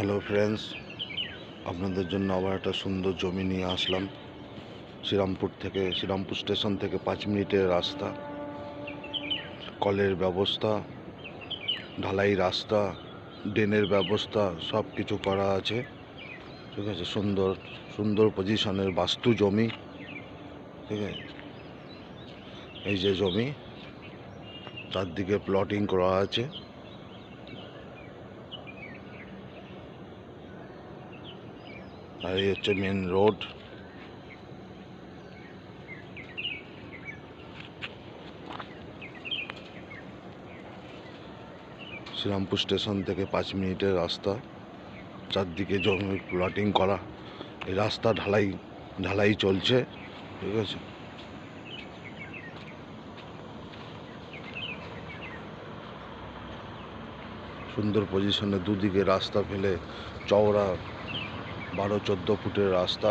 Hello friends, আপনাদের জন্য আবার একটা সুন্দর জমি নিয়ে আসলাম। শ্রীরামপুর স্টেশন থেকে 5 মিনিটের রাস্তা, কলের ব্যবস্থা, ঢালাই রাস্তা, ড্রেনের ব্যবস্থা সব কিছু করা আছে। ঠিক আছে, সুন্দর সুন্দর পজিশনের বাস্তু জমি। ঠিক আছে, এই যে জমি, চারদিকে প্লটিং করা আছে। আর এই হচ্ছে মেন রোড। শ্রীরামপুর স্টেশন থেকে 5 মিনিটের রাস্তা, চারদিকে জমি প্লটিং করা। এই রাস্তা ঢালাই চলছে। ঠিক আছে, সুন্দর পজিশনে দুদিকে রাস্তা ফেলে, চওড়া 12-14 ফুটের রাস্তা।